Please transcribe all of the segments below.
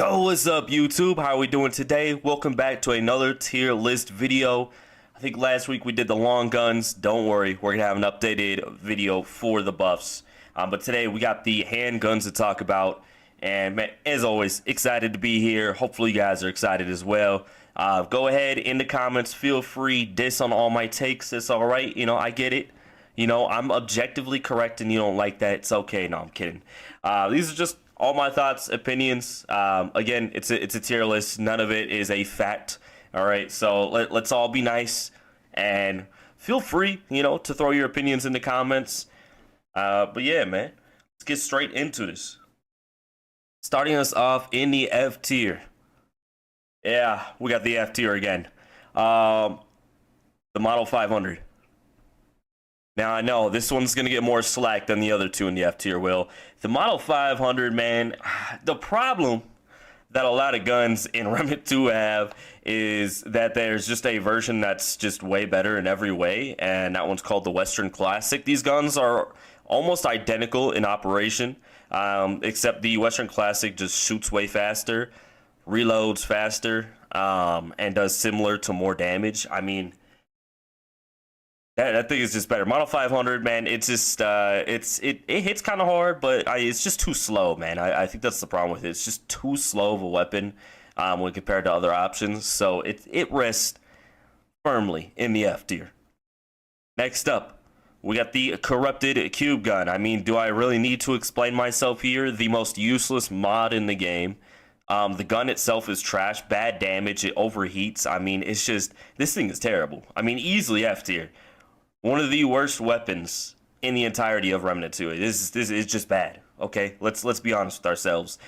Yo, what's up, YouTube? How are we doing today? Welcome back to another tier list video. I think last week we did the long guns. Don't worry, we're gonna have an updated video for the buffs. But today we got the handguns to talk about. And man, as always, excited to be here. Hopefully you guys are excited as well. Go ahead in the comments, feel free, diss on all my takes. It's all right, you know, I get it. You know, I'm objectively correct and you don't like that. It's okay. No, I'm kidding. These are just all my thoughts, opinions. Again, it's a tier list. None of it is a fact. All right, so let's all be nice and feel free, you know, to throw your opinions in the comments. But yeah, man, let's get straight into this. Starting us off in the F tier. Yeah, we got the F tier again. The Model 500. Now, I know this one's going to get more slack than the other two in the F tier, Will. The Model 500, man, the problem that a lot of guns in Remnant 2 have is that there's just a version that's just way better in every way, and that one's called the Western Classic. These guns are almost identical in operation, except the Western Classic just shoots way faster, reloads faster, and does similar to more damage. I mean, that thing is just better. Model 500, man, it's just it hits kind of hard, but it's just too slow, man. I think that's the problem with it. It's just too slow of a weapon when compared to other options. So it rests firmly in the F tier. Next up, we got the Corrupted Cube Gun. I mean, do I really need to explain myself here? The most useless mod in the game. The gun itself is trash, bad damage, it overheats. I mean, it's just, this thing is terrible. I mean, easily F tier. One of the worst weapons in the entirety of Remnant 2. This is just bad. Okay, let's be honest with ourselves.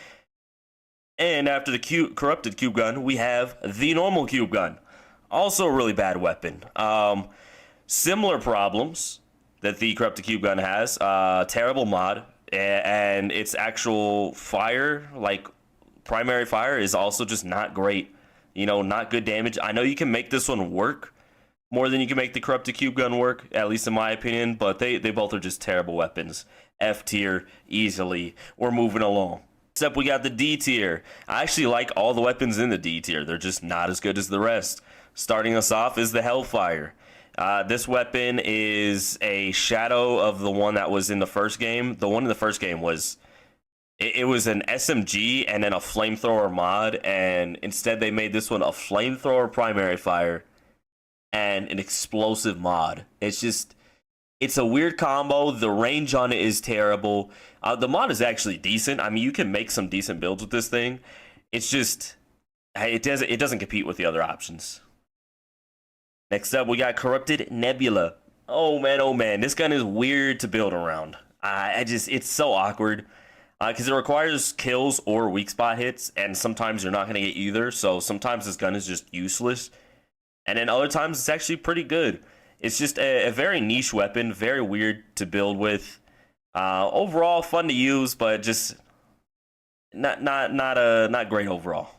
And after the Corrupted Cube Gun, we have the normal Cube Gun. Also a really bad weapon. Similar problems that the Corrupted Cube Gun has. Terrible mod, and its actual fire, like primary fire, is also just not great. You know, not good damage. I know you can make this one work more than you can make the Corrupted Cube Gun work, at least in my opinion, but they both are just terrible weapons. F tier, easily. We're moving along. Except we got the D tier. I actually like all the weapons in the D tier. They're just not as good as the rest. Starting us off is the Hellfire. This weapon is a shadow of the one that was in the first game. The one in the first game was, it was an SMG and then a flamethrower mod, and instead they made this one a flamethrower primary fire and an explosive mod. It's a weird combo. The range on it is terrible. The mod is actually decent. I mean, you can make some decent builds with this thing. It's just, it doesn't compete with the other options. Next up, we got Corrupted Nebula. Oh man, this gun is weird to build around. It's so awkward because it requires kills or weak spot hits, and sometimes you're not going to get either. So sometimes this gun is just useless. And then other times it's actually pretty good. It's just a very niche weapon, very weird to build with. Overall, fun to use, but just not great overall.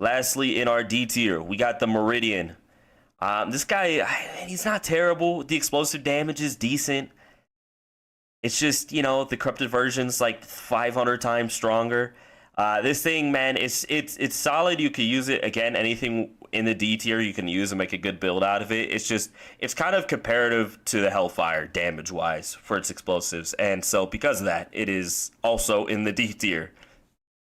Lastly, in our D tier, we got the Meridian. This guy, he's not terrible. The explosive damage is decent. It's just, you know, the corrupted version's like 500 times stronger. This thing, man, it's solid. You can use it again. Anything in the D tier you can use and make a good build out of it. It's kind of comparative to the Hellfire damage wise for its explosives, and so because of that, it is also in the D tier.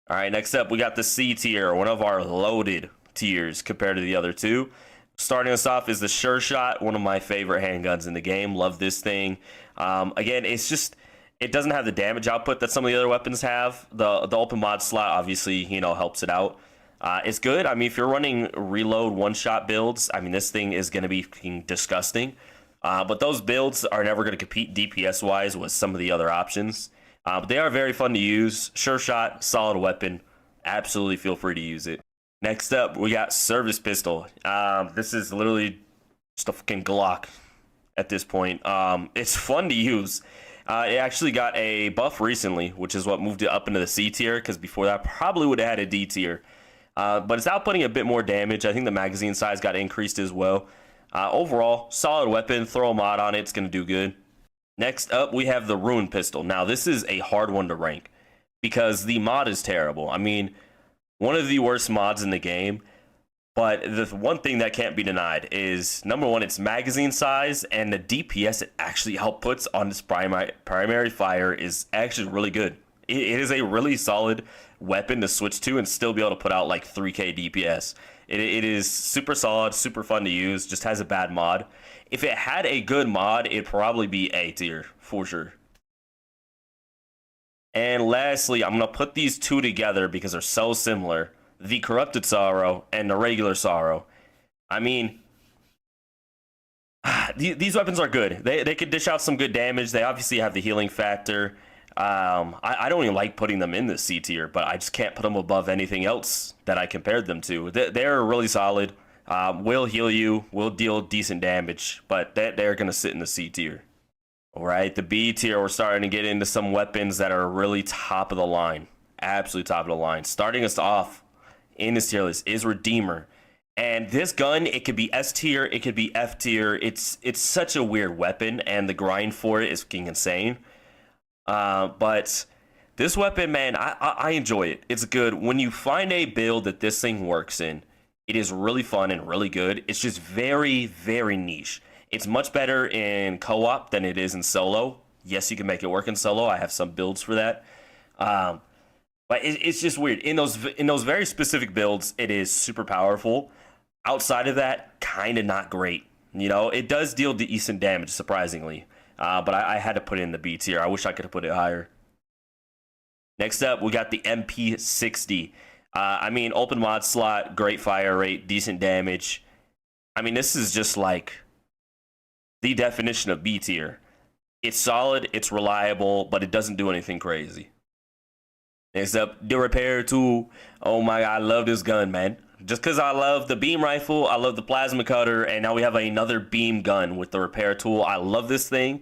All right, next up we got the C tier, one of our loaded tiers compared to the other two. Starting us off is the Sure Shot, one of my favorite handguns in the game. Love this thing. Again, it doesn't have the damage output that some of the other weapons have. The open mod slot obviously, you know, helps it out. It's good. I mean, if you're running reload one-shot builds, I mean, this thing is going to be disgusting. But those builds are never going to compete DPS-wise with some of the other options. But they are very fun to use. Sure Shot, solid weapon. Absolutely feel free to use it. Next up, we got Service Pistol. This is literally just a fucking Glock at this point. It's fun to use. It actually got a buff recently, which is what moved it up into the C tier, because before that probably would have had a D tier. But it's outputting a bit more damage. I think the magazine size got increased as well. Overall, solid weapon. Throw a mod on it, it's going to do good. Next up, we have the Ruin Pistol. Now, this is a hard one to rank because the mod is terrible. I mean, one of the worst mods in the game. But the one thing that can't be denied is, number one, its magazine size and the DPS it actually outputs on its primary fire is actually really good. It is a really solid weapon to switch to and still be able to put out like 3k DPS. It is super solid, super fun to use, just has a bad mod. If it had a good mod, it'd probably be A tier, for sure. And lastly, I'm going to put these two together because they're so similar. The Corrupted Sorrow and the regular Sorrow. I mean, these weapons are good. They could dish out some good damage. They obviously have the healing factor. I don't even like putting them in the C tier, but I just can't put them above anything else that I compared them to. They're really solid. Will heal you, will deal decent damage, but they're going to sit in the C tier. All right, the B tier, we're starting to get into some weapons that are really top of the line. Absolutely top of the line. Starting us off in this tier list is Redeemer. And this gun, it could be S tier, it could be F tier. It's such a weird weapon, and the grind for it is fucking insane. But this weapon, man, I enjoy it. It's good. When you find a build that this thing works in, it is really fun and really good. It's just very, very niche. It's much better in co-op than it is in solo. Yes, you can make it work in solo. I have some builds for that. But it's just weird. In those very specific builds, it is super powerful. Outside of that, kind of not great. You know, it does deal decent damage, surprisingly. But I had to put it in the B tier. I wish I could have put it higher. Next up, we got the MP60. I mean, open mod slot, great fire rate, decent damage. I mean, this is just like the definition of B tier. It's solid, it's reliable, but it doesn't do anything crazy. Next up, the repair tool. Oh my god, I love this gun, man. Just because I love the beam rifle, I love the plasma cutter, and now we have another beam gun with the repair tool. I love this thing.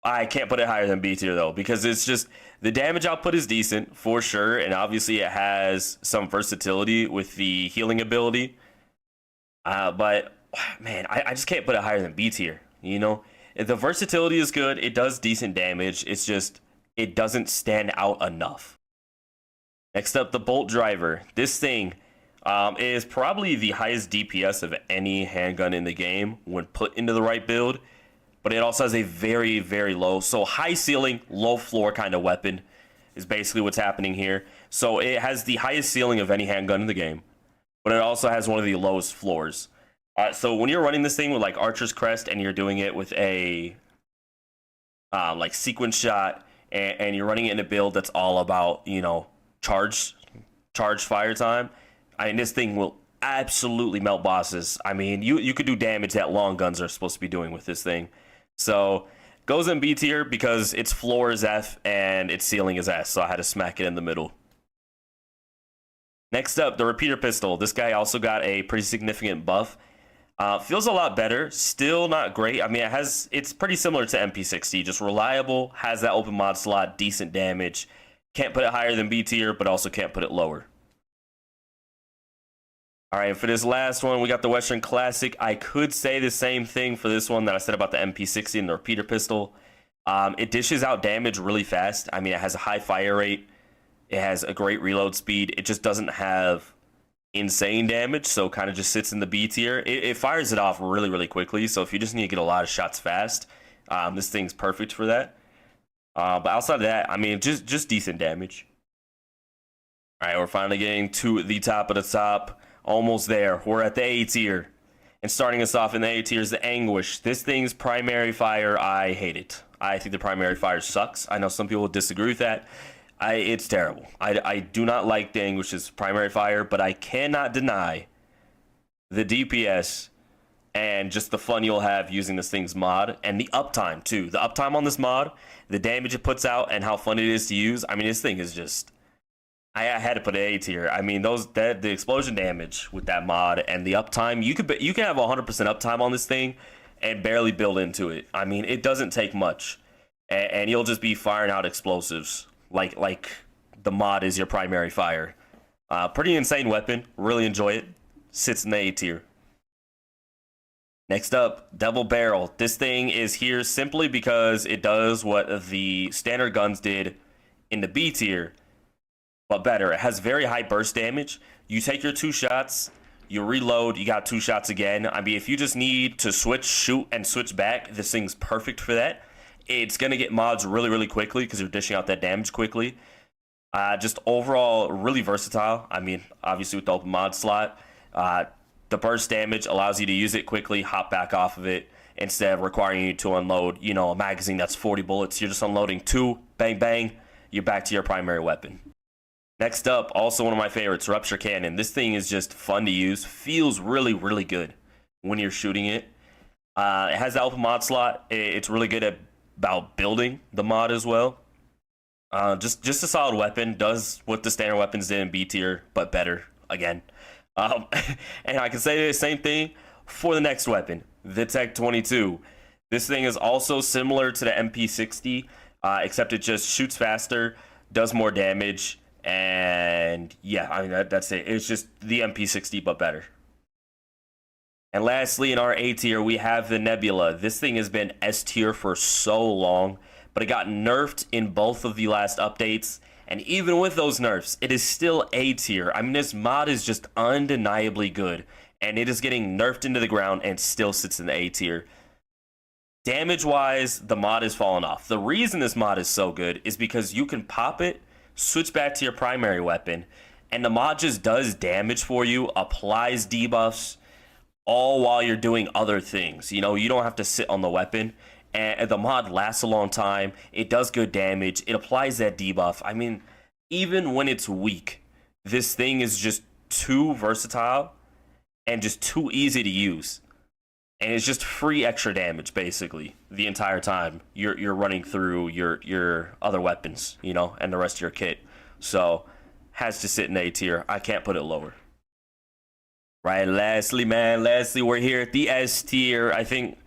I can't put it higher than B tier though, because it's just, the damage output is decent for sure, and obviously it has some versatility with the healing ability. But man, I just can't put it higher than B tier. You know, the versatility is good. It does decent damage. It's just, it doesn't stand out enough. Next up, the Bolt Driver. This thing is probably the highest DPS of any handgun in the game when put into the right build, but it also has a very, very low, so high ceiling, low floor kind of weapon is basically what's happening here. So it has the highest ceiling of any handgun in the game, but it also has one of the lowest floors. So when you're running this thing with like Archer's Crest and you're doing it with a like sequence shot, and you're running it in a build that's all about, you know, charge fire time, I mean, this thing will absolutely melt bosses. I mean, you could do damage that long guns are supposed to be doing with this thing. So goes in B tier because its floor is F and its ceiling is S, so I had to smack it in the middle. Next up, the repeater pistol. This guy also got a pretty significant buff. Feels a lot better. Still not great. I mean, it's pretty similar to MP60, just reliable, has that open mod slot, decent damage. Can't put it higher than B tier, but also can't put it lower. All right, for this last one, we got the Western Classic. I could say the same thing for this one that I said about the MP60 and the repeater pistol. It dishes out damage really fast. I mean, it has a high fire rate. It has a great reload speed. It just doesn't have insane damage, so kind of just sits in the B tier. It fires it off really, really quickly, so if you just need to get a lot of shots fast, this thing's perfect for that. But outside of that, I mean, just decent damage. All right, we're finally getting to the top of the top. Almost there. We're at the A tier. And starting us off in the A tier is the Anguish. This thing's primary fire, I hate it. I think the primary fire sucks. I know some people disagree with that. It's terrible. I do not like the Anguish's primary fire, but I cannot deny the DPS and just the fun you'll have using this thing's mod, and the uptime too. The uptime on this mod, the damage it puts out, and how fun it is to use. I mean, this thing is just, I had to put an A tier. I mean, the explosion damage with that mod and the uptime, you can have 100% uptime on this thing and barely build into it. I mean, it doesn't take much, and you'll just be firing out explosives like the mod is your primary fire. Pretty insane weapon. Really enjoy it. Sits in the A tier. Next up, Double Barrel. This thing is here simply because it does what the standard guns did in the B tier. but better. It has very high burst damage. You take your 2 shots, you reload, you got 2 shots again. I mean, if you just need to switch, shoot, and switch back, this thing's perfect for that. It's going to get mods really, really quickly because you're dishing out that damage quickly. Just overall, really versatile. I mean, obviously with the open mod slot, the burst damage allows you to use it quickly, hop back off of it, instead of requiring you to unload, a magazine that's 40 bullets. You're just unloading 2, bang, bang, you're back to your primary weapon. Next up, also one of my favorites, Rupture Cannon. This thing is just fun to use, feels really, really good when you're shooting it. It has the open mod slot. It's really good about building the mod as well. Just a solid weapon, does what the standard weapons did in B tier, but better again. And I can say the same thing for the next weapon, the Tech 22. This thing is also similar to the MP60, except it just shoots faster, does more damage, and yeah, I mean that's it. It's just the MP60 but better. And lastly, in our A tier, we have the Nebula. This thing has been S tier for so long, but it got nerfed in both of the last updates. And even with those nerfs, it is still A tier. I mean, this mod is just undeniably good, and it is getting nerfed into the ground and still sits in the A tier. Damage-wise, the mod is falling off. The reason this mod is so good is because you can pop it, switch back to your primary weapon, and the mod just does damage for you, applies debuffs, all while you're doing other things. You don't have to sit on the weapon. And the mod lasts a long time. It does good damage. It applies that debuff. I mean, even when it's weak, this thing is just too versatile and just too easy to use. And it's just free extra damage, basically, the entire time you're running through your other weapons, and the rest of your kit. So, has to sit in A tier. I can't put it lower. Right, lastly, we're here at the S tier. I think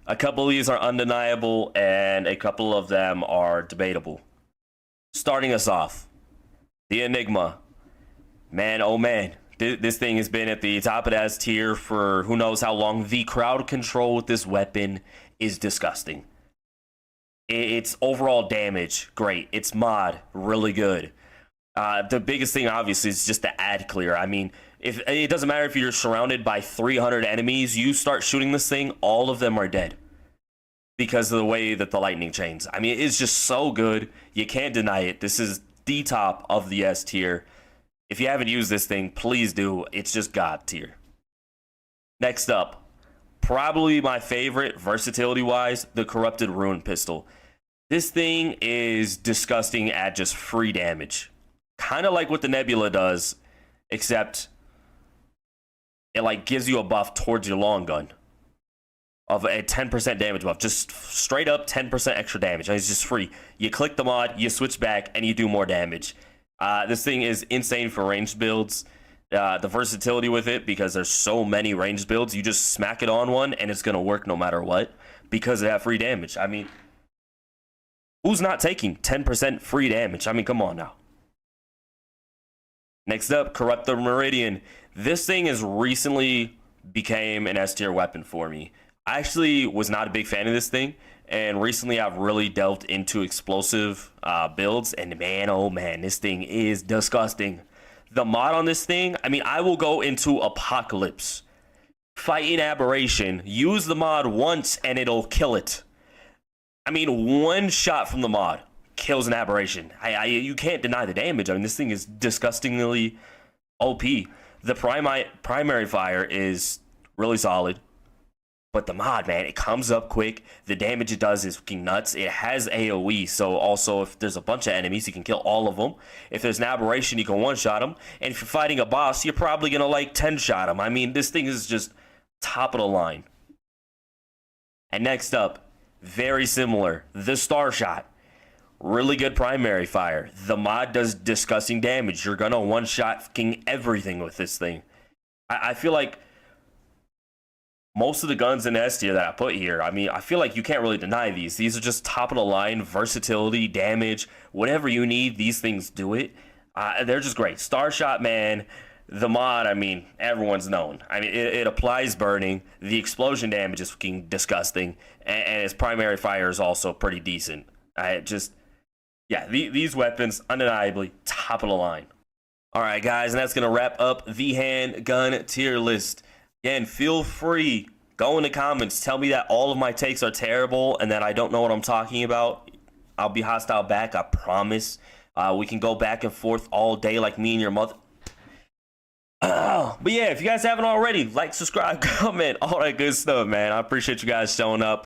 a couple of these are undeniable, and a couple of them are debatable. Starting us off, the Enigma. Man, oh man, this thing has been at the top of the S tier for who knows how long. The crowd control with this weapon is disgusting. Its overall damage, great. Its mod, really good. The biggest thing, obviously, is just the ad clear. I mean, if it doesn't matter if you're surrounded by 300 enemies, you start shooting this thing, all of them are dead because of the way that the lightning chains. I mean, it's just so good. You can't deny it. This is the top of the S tier. If you haven't used this thing, please do. It's just God tier. Next up, probably my favorite versatility-wise, the Corrupted Ruin Pistol. This thing is disgusting at just free damage. Kind of like what the Nebula does, except it gives you a buff towards your long gun of a 10% damage buff, just straight up 10% extra damage. And it's just free. You click the mod, you switch back, and you do more damage. This thing is insane for ranged builds. The versatility with it, because there's so many ranged builds, you just smack it on one and it's gonna work no matter what because of that free damage. I mean, who's not taking 10% free damage? I mean, come on now. Next up, Corrupt the Meridian. This thing has recently became an S tier weapon for me. I actually was not a big fan of this thing, and recently I've really delved into explosive builds, and man, oh man, this thing is disgusting. The mod on this thing, I mean, I will go into Apocalypse, fight an Aberration, use the mod once, and it'll kill it. I mean, one shot from the mod kills an Aberration. You can't deny the damage. I mean, this thing is disgustingly OP. The primary fire is really solid, but the mod, man, it comes up quick. The damage it does is fucking nuts. It has AoE, so also if there's a bunch of enemies, you can kill all of them. If there's an Aberration, you can one-shot them. And if you're fighting a boss, you're probably gonna 10-shot him. I mean, this thing is just top of the line. And next up, very similar, the Starshot. Really good primary fire. The mod does disgusting damage. You're gonna one-shot fucking everything with this thing. I feel like most of the guns in S tier that I put here, I mean, I feel like you can't really deny these. These are just top of the line, versatility, damage, whatever you need, these things do it. They're just great. Starshot, man, the mod, I mean, everyone's known. I mean, it applies burning. The explosion damage is fucking disgusting. And its primary fire is also pretty decent. Yeah, these weapons, undeniably, top of the line. All right, guys, and that's going to wrap up the handgun tier list. Again, feel free, go in the comments, tell me that all of my takes are terrible and that I don't know what I'm talking about. I'll be hostile back, I promise. We can go back and forth all day like me and your mother. But yeah, if you guys haven't already, like, subscribe, comment, all that good stuff, man. I appreciate you guys showing up.